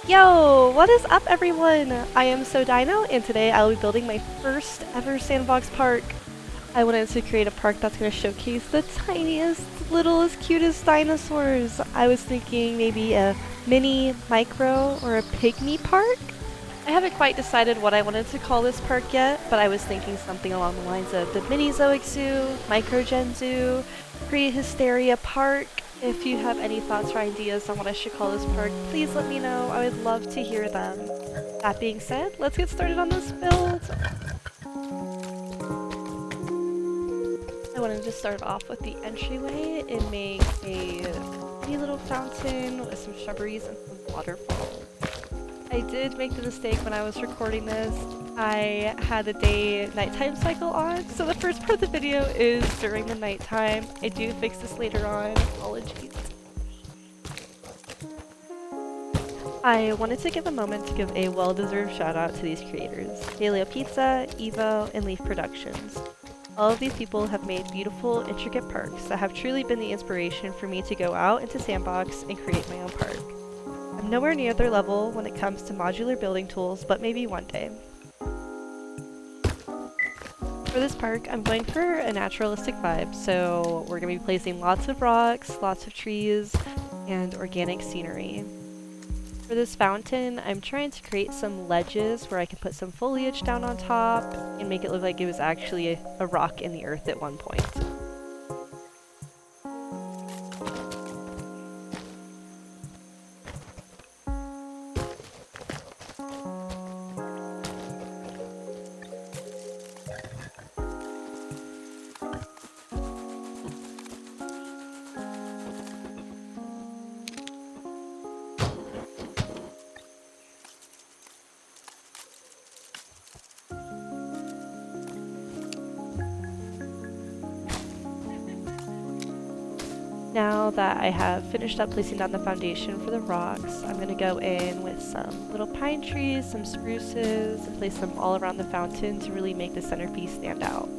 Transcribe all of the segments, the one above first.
Yo, what is up everyone? I am So Dino and today I will be building my first ever sandbox park. I wanted to create a park that's going to showcase the tiniest, littlest, cutest dinosaurs. I was thinking maybe a mini, micro, or a pygmy park? I haven't quite decided what I wanted to call this park yet, but I was thinking something along the lines of the Mini Zoic Zoo, Microgen Zoo, Pre-Hysteria Park. If you have any thoughts or ideas on what I should call this park, please let me know. I would love to hear them. That being said, let's get started on this build. I wanted to start off with the entryway and make a wee little fountain with some shrubberies and some waterfalls. I did make the mistake when I was recording this. I had a day-nighttime cycle on, so the first part of the video is during the nighttime. I do fix this later on. Apologies. I wanted to give a moment to give a well-deserved shout-out to these creators: Paleo Pizza, Evo, and Leaf Productions. All of these people have made beautiful, intricate parks that have truly been the inspiration for me to go out into Sandbox and create my own park. I'm nowhere near their level when it comes to modular building tools, but maybe one day. For this park, I'm going for a naturalistic vibe, so we're going to be placing lots of rocks, lots of trees, and organic scenery. For this fountain, I'm trying to create some ledges where I can put some foliage down on top and make it look like it was actually a rock in the earth at one point. Now that I have finished up placing down the foundation for the rocks, I'm going to go in with some little pine trees, some spruces, and place them all around the fountain to really make the centerpiece stand out.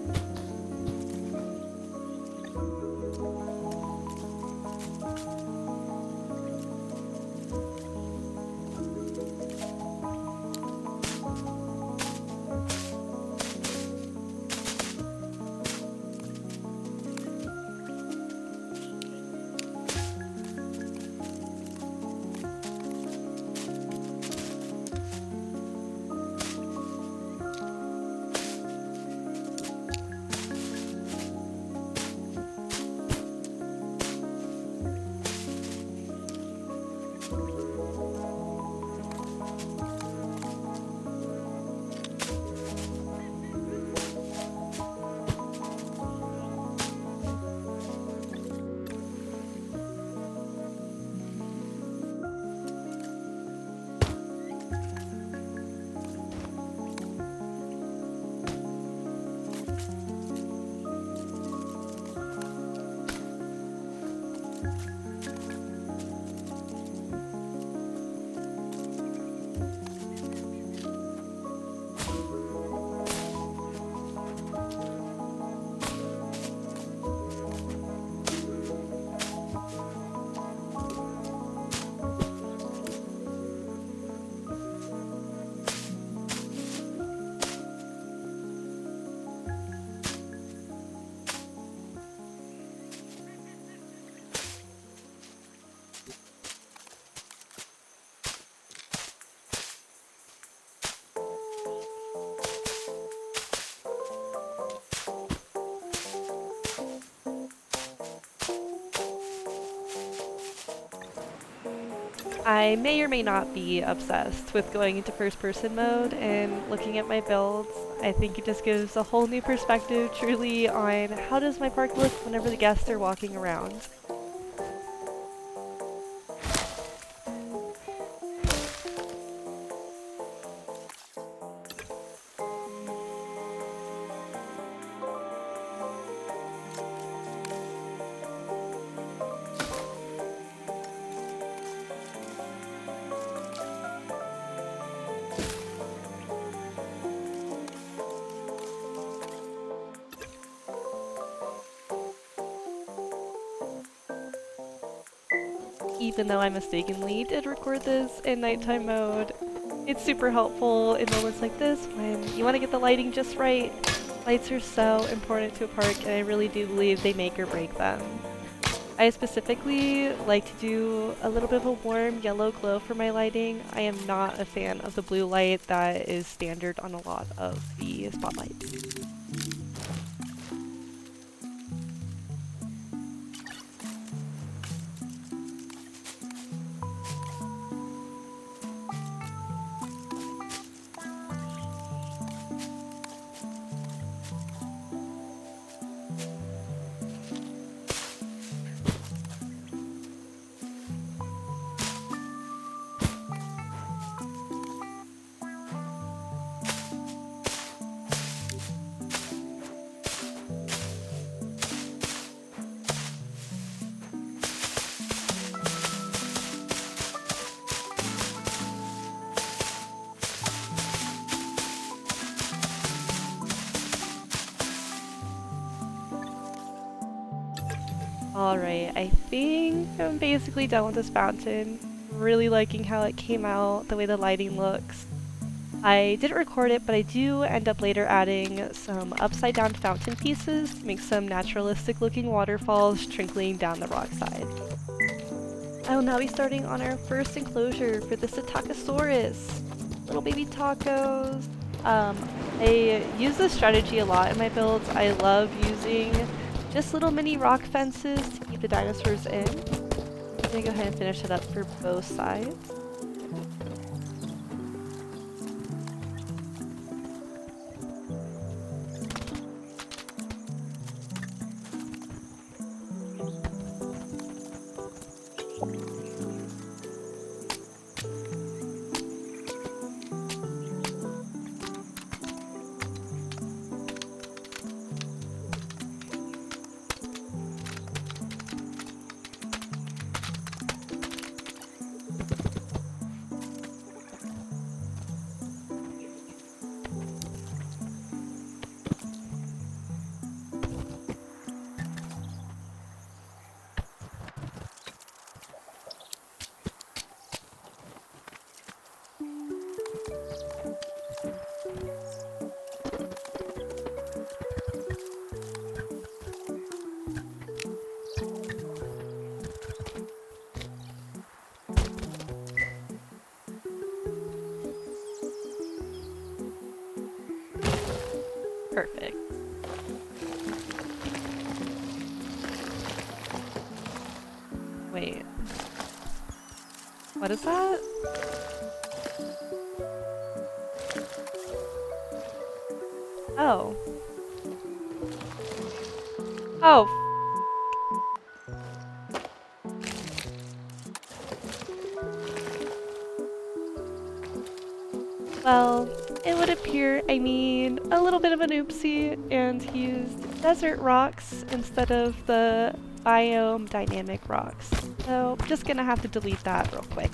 I may or may not be obsessed with going into first-person mode and looking at my builds. I think it just gives a whole new perspective truly on how does my park look whenever the guests are walking around. even though I mistakenly did record this in nighttime mode. It's super helpful in moments like this when you want to get the lighting just right. Lights are so important to a park, and I really do believe they make or break them. I specifically like to do a little bit of a warm yellow glow for my lighting. I am not a fan of the blue light that is standard on a lot of the spotlights. Alright, I think I'm basically done with this fountain. Really liking how it came out, the way the lighting looks. I didn't record it, but I do end up later adding some upside down fountain pieces to make some naturalistic looking waterfalls trickling down the rock side. I will now be starting on our first enclosure for the Psittacosaurus. Little baby tacos. I use this strategy a lot in my builds. I love using just little mini rock fences to keep the dinosaurs in. I'm gonna go ahead and finish it up for both sides. Perfect. Wait. What is that? Oh. Oh. Well, it would appear, I mean, a little bit of an oopsie, and he used desert rocks instead of the biome dynamic rocks. So, just gonna have to delete that real quick.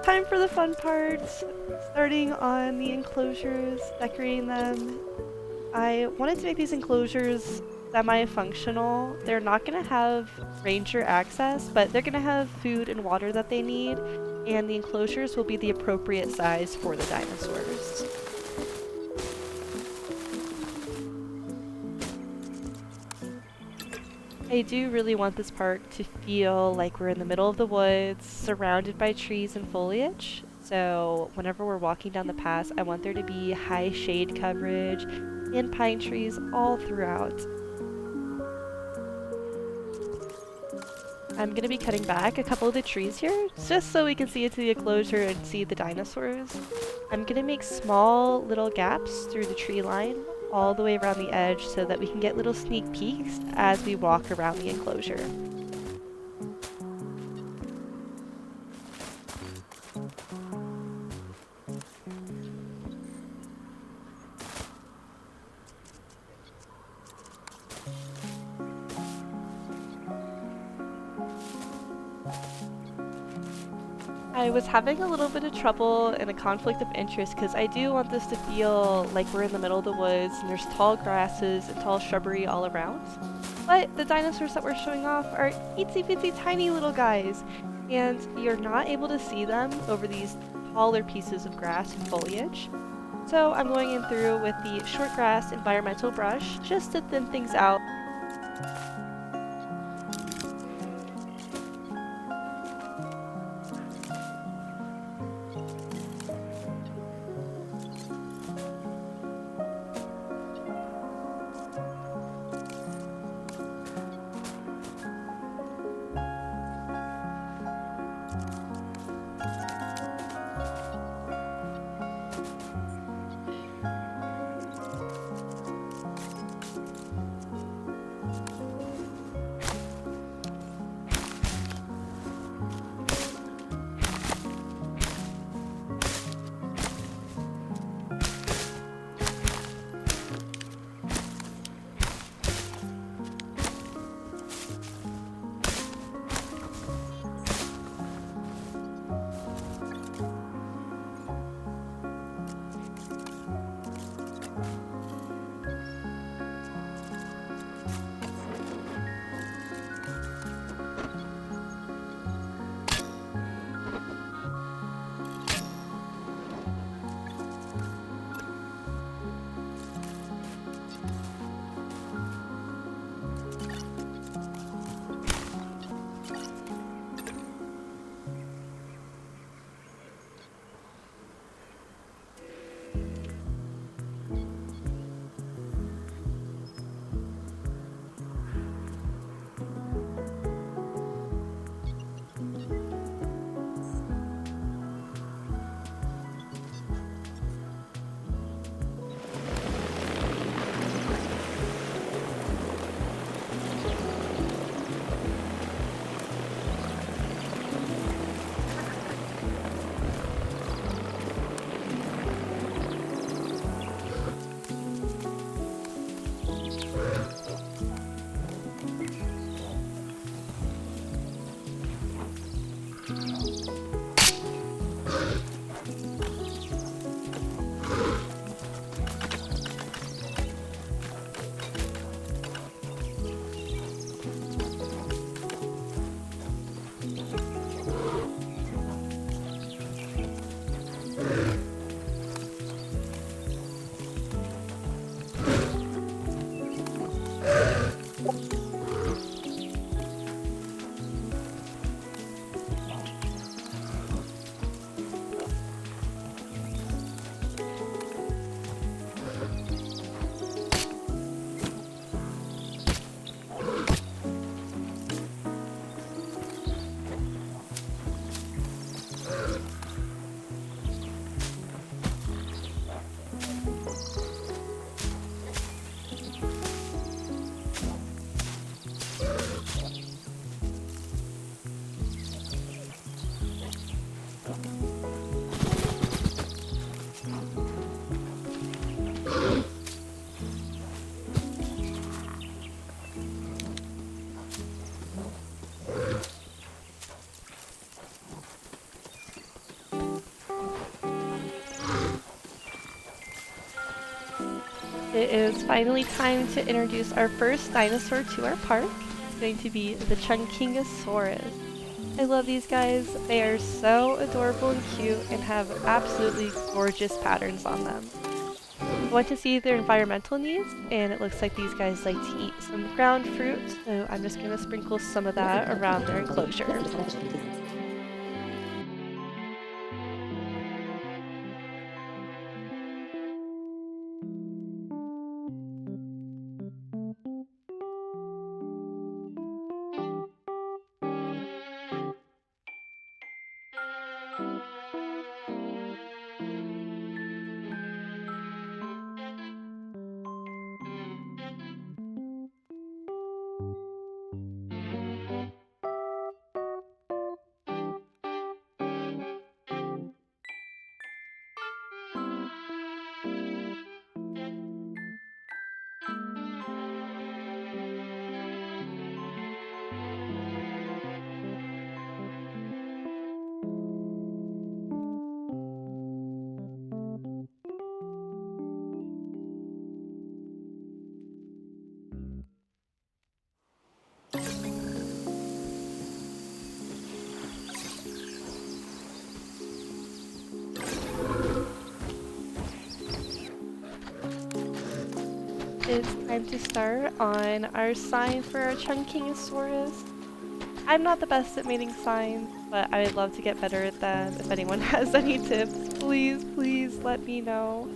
Time for the fun parts. Starting on the enclosures, decorating them. I wanted to make these enclosures semi-functional. They're not going to have ranger access, but they're going to have food and water that they need, and the enclosures will be the appropriate size for the dinosaurs. I do really want this park to feel like we're in the middle of the woods, surrounded by trees and foliage. So whenever we're walking down the paths, I want there to be high shade coverage and pine trees all throughout. I'm going to be cutting back a couple of the trees here, just so we can see into the enclosure and see the dinosaurs. I'm going to make small little gaps through the tree line all the way around the edge so that we can get little sneak peeks as we walk around the enclosure. I was having a little bit of trouble and a conflict of interest because I do want this to feel like we're in the middle of the woods and there's tall grasses and tall shrubbery all around. But the dinosaurs that we're showing off are itsy bitsy tiny little guys, and you're not able to see them over these taller pieces of grass and foliage. So I'm going in through with the short grass environmental brush just to thin things out. It is finally time to introduce our first dinosaur to our park. It's going to be the Chungkingosaurus. I love these guys. They are so adorable and cute and have absolutely gorgeous patterns on them. I went to see their environmental needs, and it looks like these guys like to eat some ground fruit, so I'm just going to sprinkle some of that around their enclosure. It's time to start on our sign for our Chungkingosaurus. I'm not the best at making signs, but I would love to get better at them. If anyone has any tips, please let me know.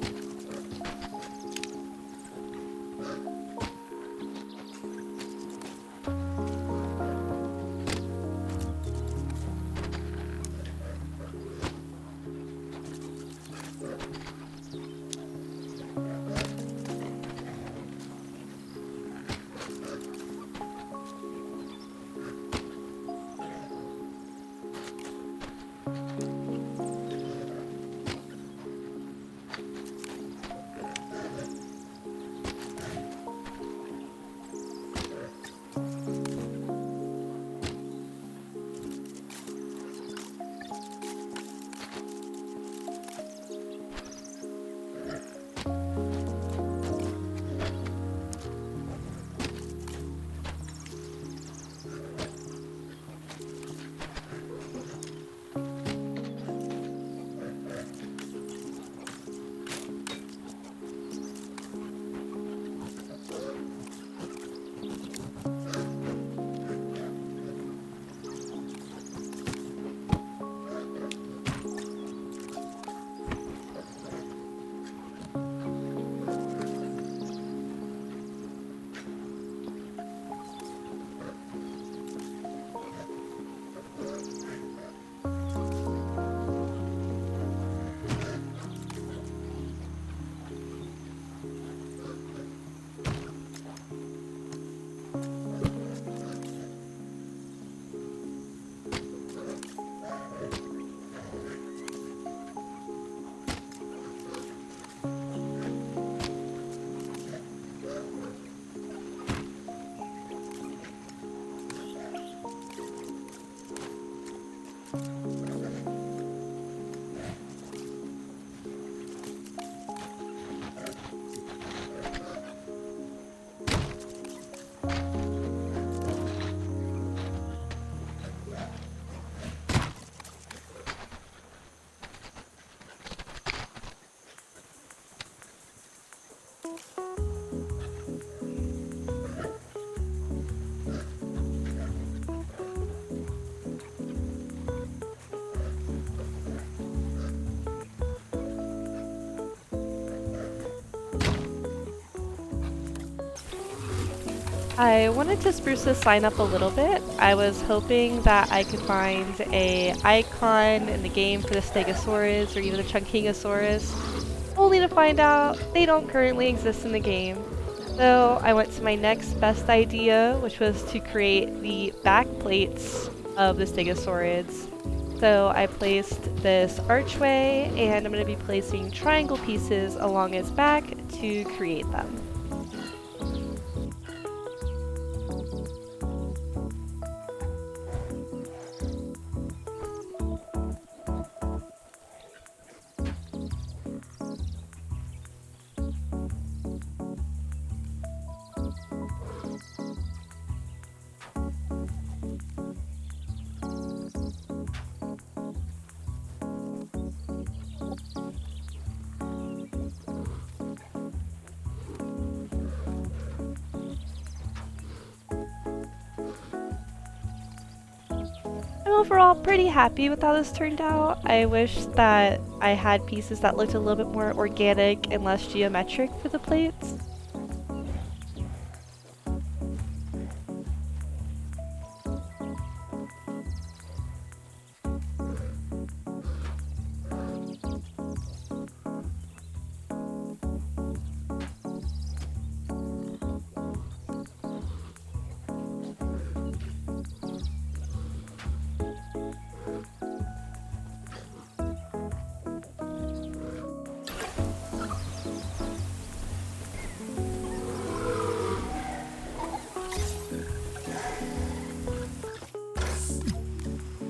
I wanted to spruce this sign up a little bit. I was hoping that I could find a icon in the game for the Stegosaurus or even the Chungkingosaurus, only to find out they don't currently exist in the game. So I went to my next best idea, which was to create the back plates of the Stegosaurids. So I placed this archway, and I'm going to be placing triangle pieces along its back to create them. I'm overall pretty happy with how this turned out. I wish that I had pieces that looked a little bit more organic and less geometric for the plates.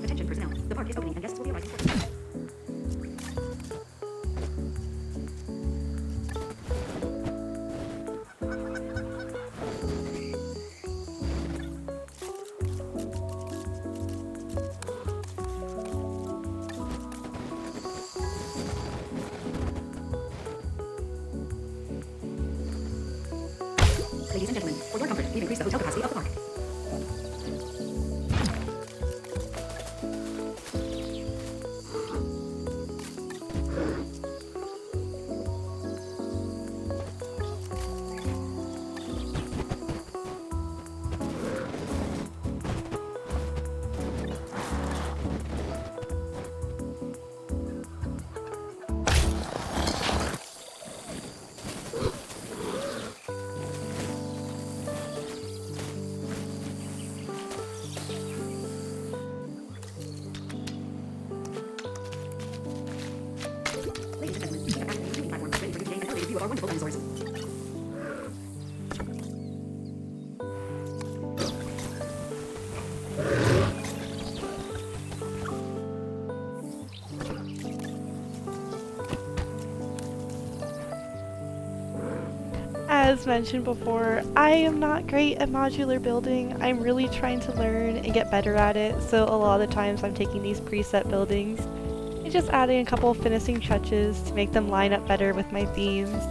Attention personnel. The park is opening and guests will be arriving shortly. Ladies and gentlemen, for your comfort, we've increased the hotel capacity of the park. Ladies and gentlemen, we have captured the viewing platform ready for you today and elevated view of our wonderful dinosaurs. As mentioned before, I am not great at modular building. I'm really trying to learn and get better at it, so a lot of the times I'm taking these preset buildings and just adding a couple of finishing touches to make them line up better with my themes.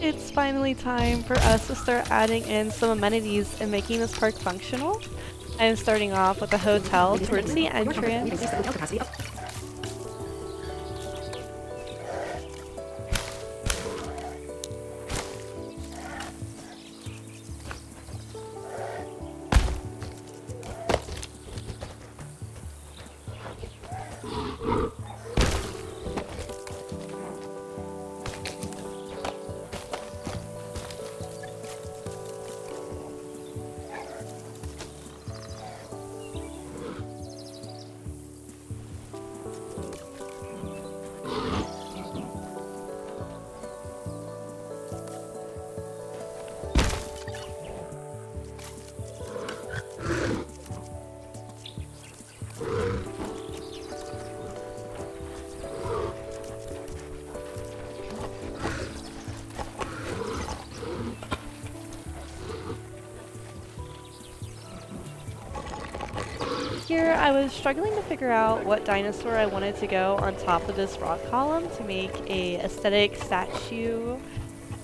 It's finally time for us to start adding in some amenities and making this park functional. I am starting off with a hotel towards the entrance. Increase the hotel capacity up. Here, I was struggling to figure out what dinosaur I wanted to go on top of this rock column to make a aesthetic statue.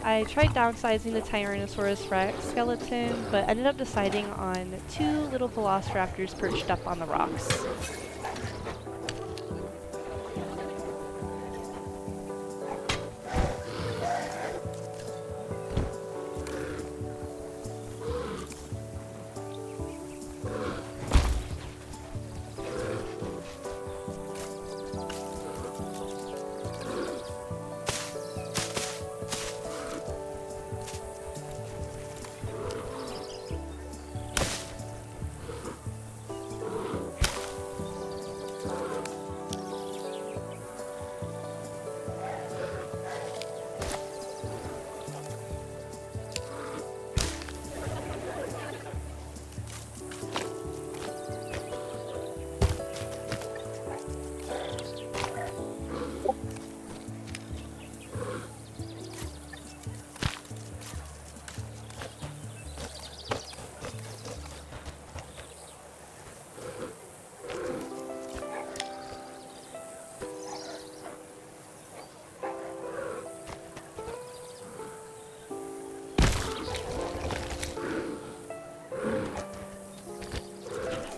I tried downsizing the Tyrannosaurus Rex skeleton, but ended up deciding on two little velociraptors perched up on the rocks.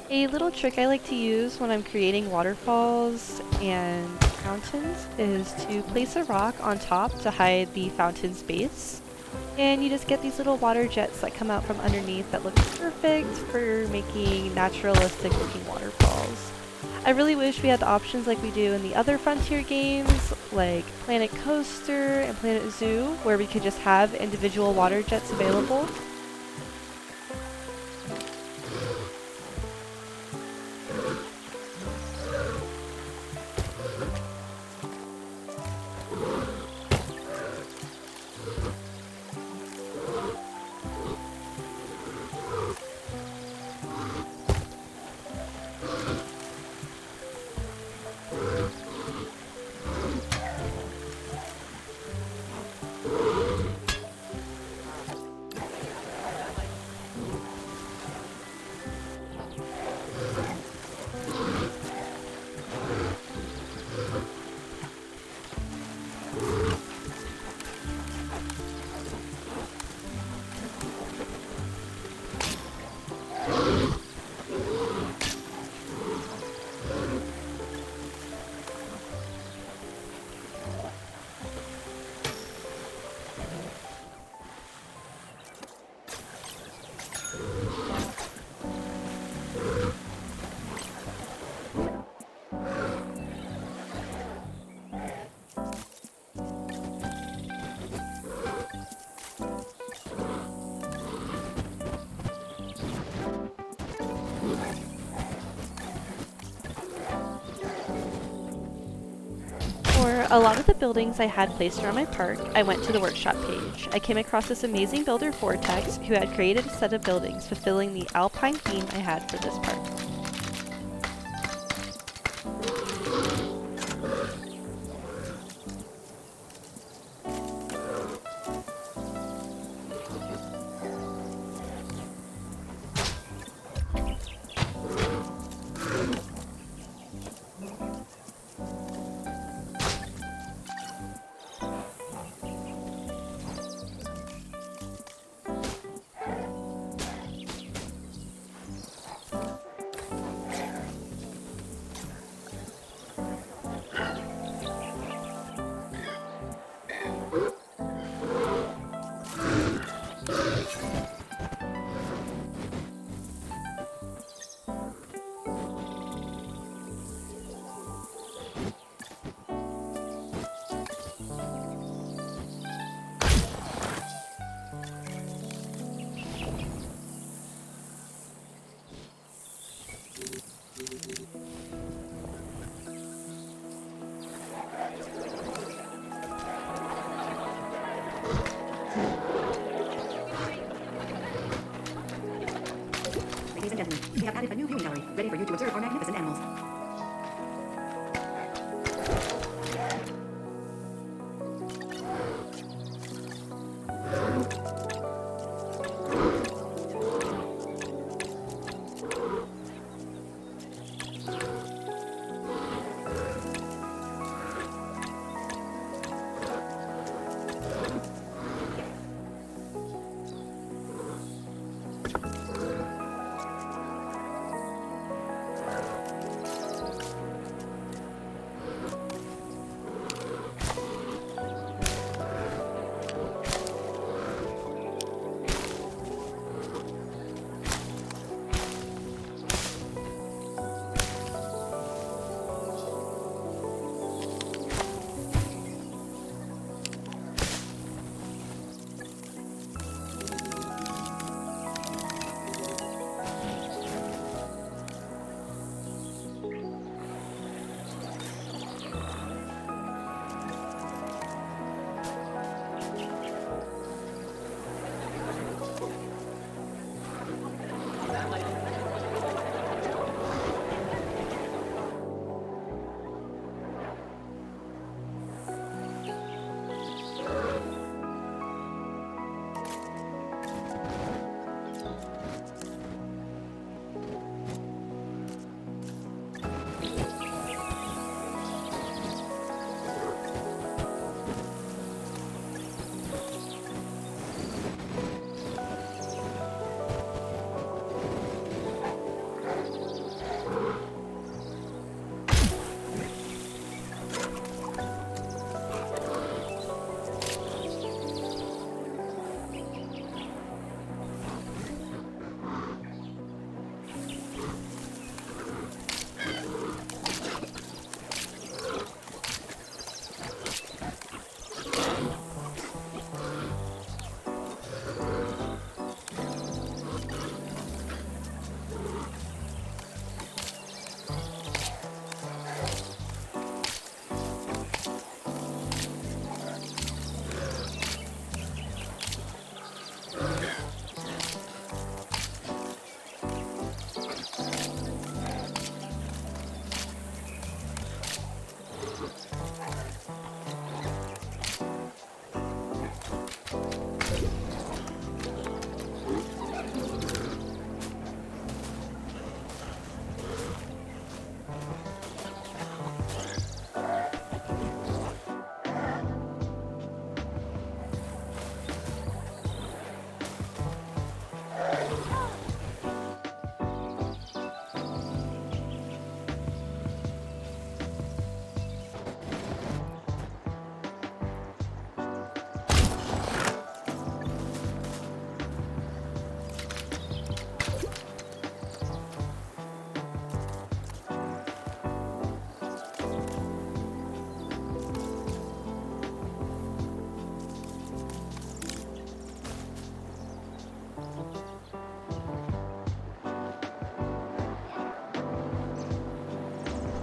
A little trick I like to use when I'm creating waterfalls and fountains is to place a rock on top to hide the fountain's base. And you just get these little water jets that come out from underneath that look perfect for making naturalistic looking waterfalls. I really wish we had the options like we do in the other Frontier games, like Planet Coaster and Planet Zoo, where we could just have individual water jets available. For a lot of the buildings I had placed around my park, I went to the workshop page. I came across this amazing builder Vortex who had created a set of buildings fulfilling the alpine theme I had for this park. added a new viewing gallery, ready for you to observe our magnificent animals.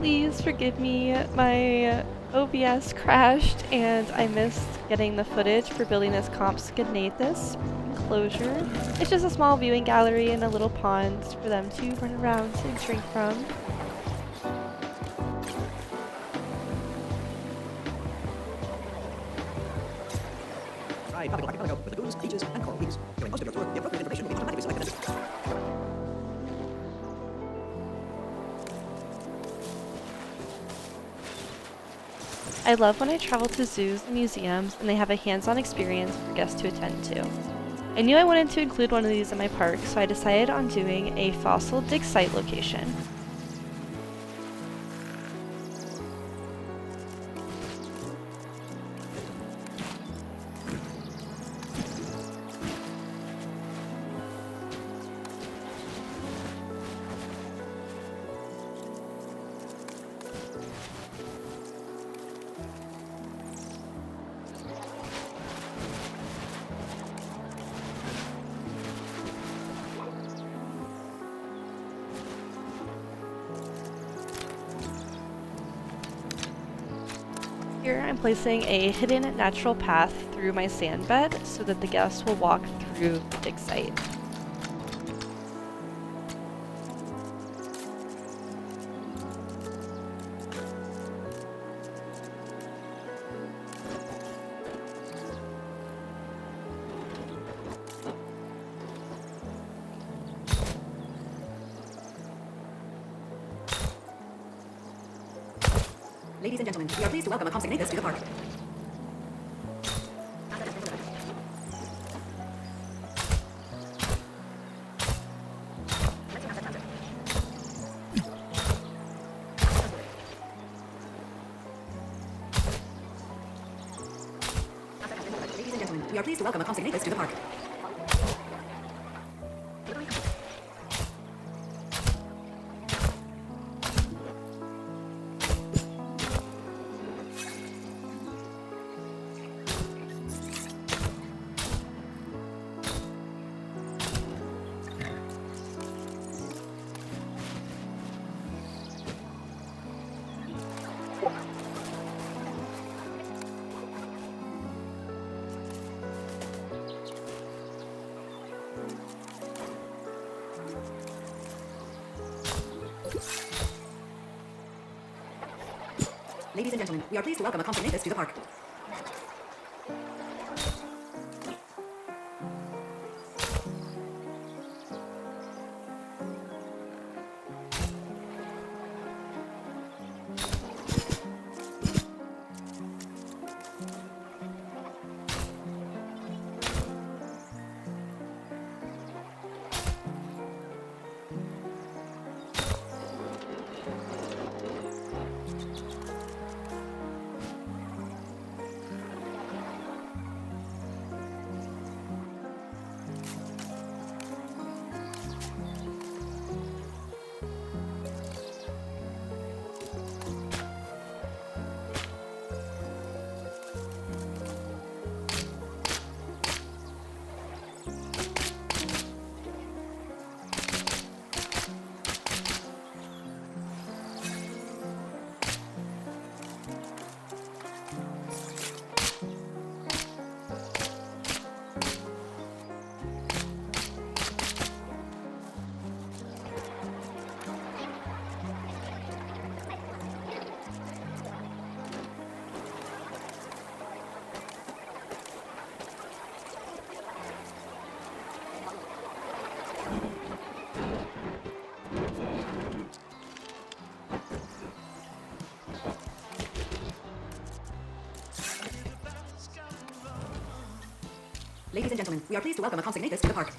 Please forgive me, my OBS crashed and I missed getting the footage for building this Compsognathus enclosure. It's just a small viewing gallery and a little pond for them to run around and drink from. Try tropical archipelago with lagoons, beaches, and coral reefs. During most of your tour, the appropriate information will be automatically selected as I love when I travel to zoos and museums and they have a hands-on experience for guests to attend to. I knew I wanted to include one of these in my park, so I decided on doing a fossil dig site location. Here I'm placing a hidden natural path through my sand bed so that the guests will walk through the dig site. Ladies and gentlemen, we are pleased to welcome a consignatus to the park. Ladies and gentlemen, we are pleased to welcome a consignatus to the park. Ladies and gentlemen, we are pleased to welcome a consignatus to the park. Ladies and gentlemen, we are pleased to welcome a consignatus to the park.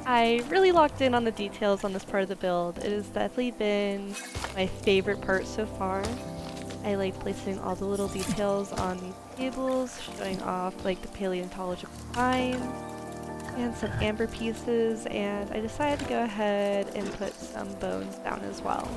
I really locked in on the details on this part of the build. It has definitely been my favorite part so far. I like placing all the little details on these tables, showing off like the paleontological time and some amber pieces, and I decided to go ahead and put some bones down as well.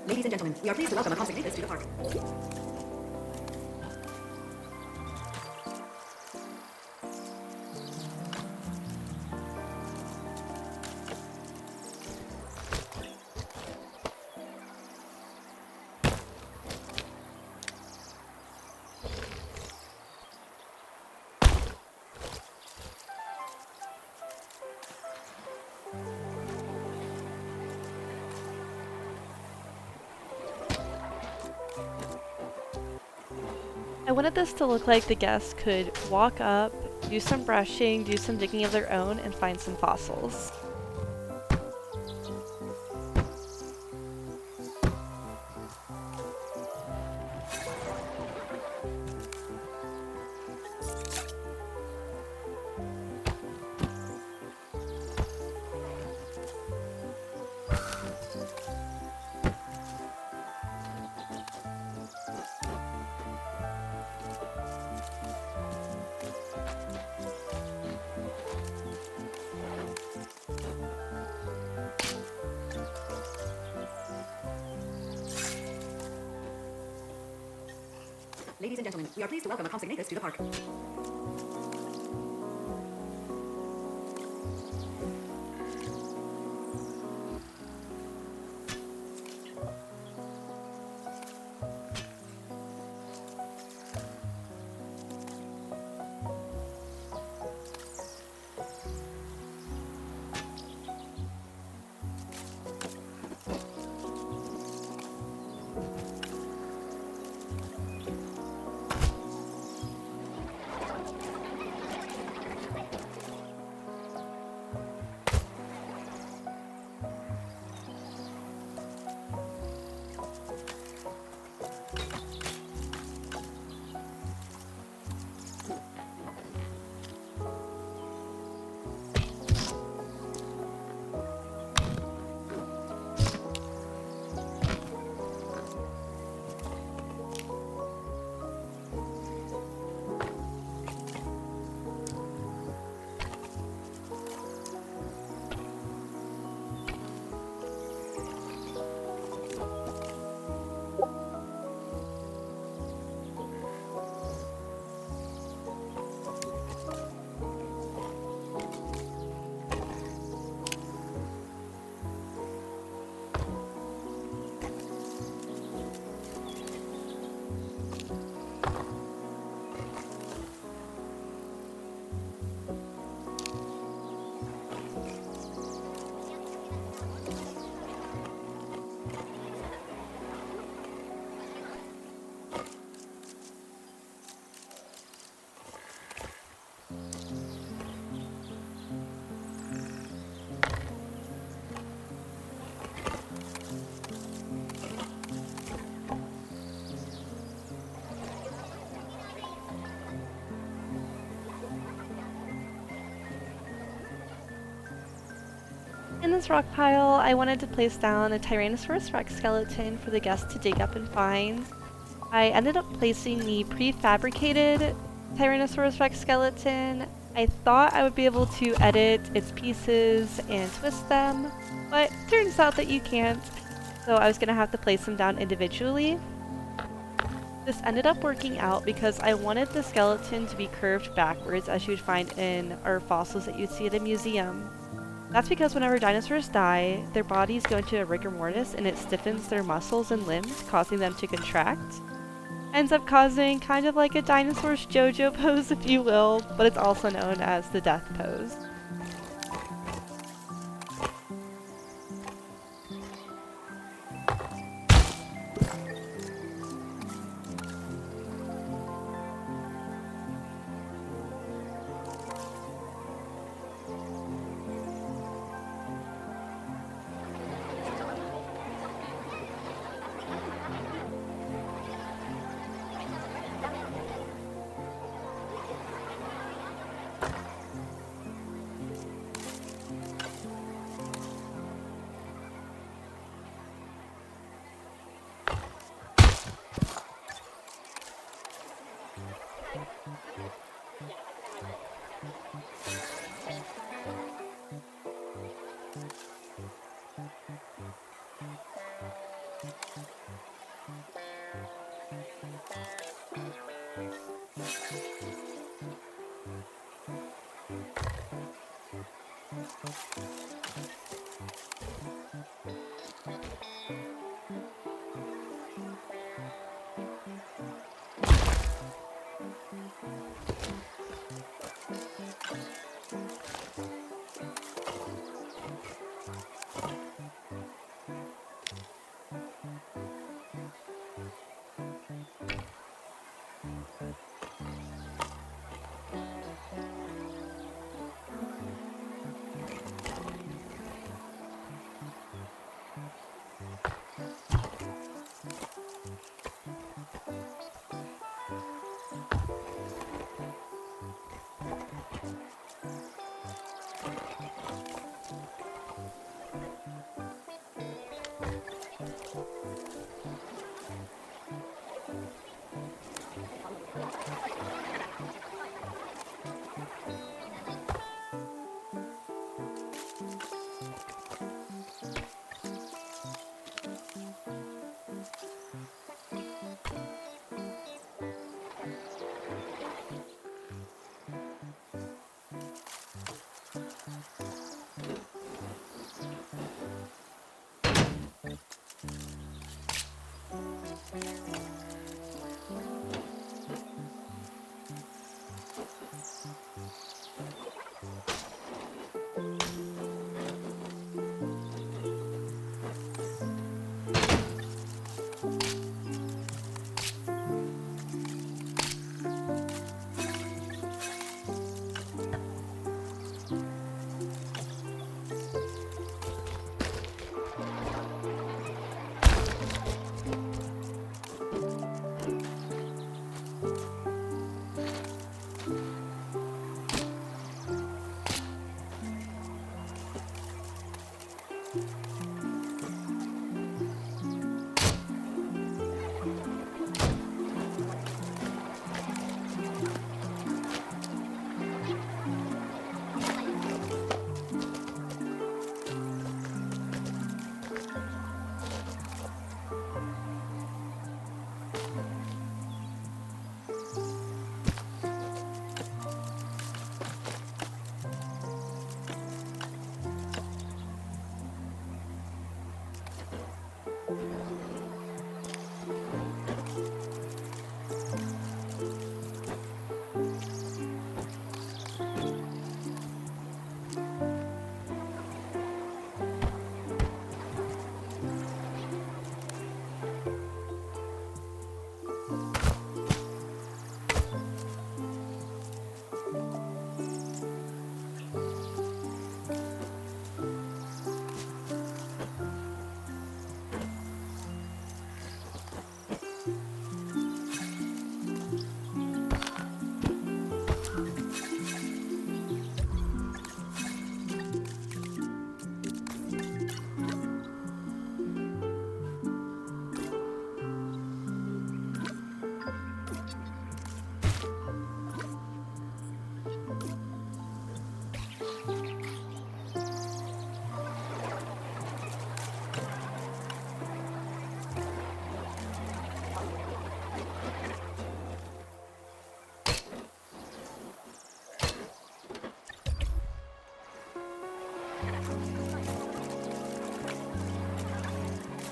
Ladies and gentlemen, we are pleased to welcome a consignatus to the park. I wanted this to look like the guests could walk up, do some brushing, do some digging of their own, and find some fossils. Ladies and gentlemen, we are pleased to welcome a consignatus to the park. In this rock pile, I wanted to place down a Tyrannosaurus Rex skeleton for the guests to dig up and find. I ended up placing the prefabricated Tyrannosaurus Rex skeleton. I thought I would be able to edit its pieces and twist them, but turns out that you can't, so I was going to have to place them down individually. This ended up working out because I wanted the skeleton to be curved backwards, as you would find in our fossils that you'd see at a museum. That's because whenever dinosaurs die, their bodies go into a rigor mortis and it stiffens their muscles and limbs, causing them to contract. Ends up causing kind of like a dinosaur's JoJo pose, if you will, but it's also known as the death pose.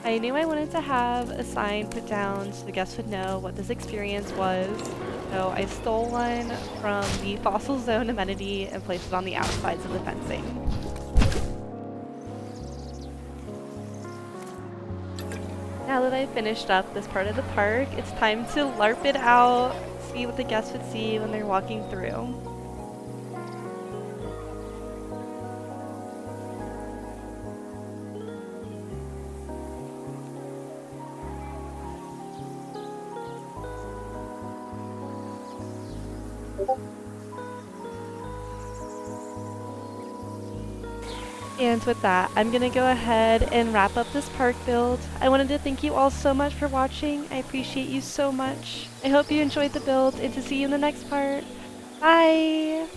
I knew I wanted to have a sign put down so the guests would know what this experience was, so I stole one from the fossil zone amenity and placed it on the outsides of the fencing. Now that I've finished up this part of the park, it's time to LARP it out, see what the guests would see when they're walking through. And with that, I'm gonna go ahead and wrap up this park build. I wanted to thank you all so much for watching. I appreciate you so much. I hope you enjoyed the build and to see you in the next part. Bye!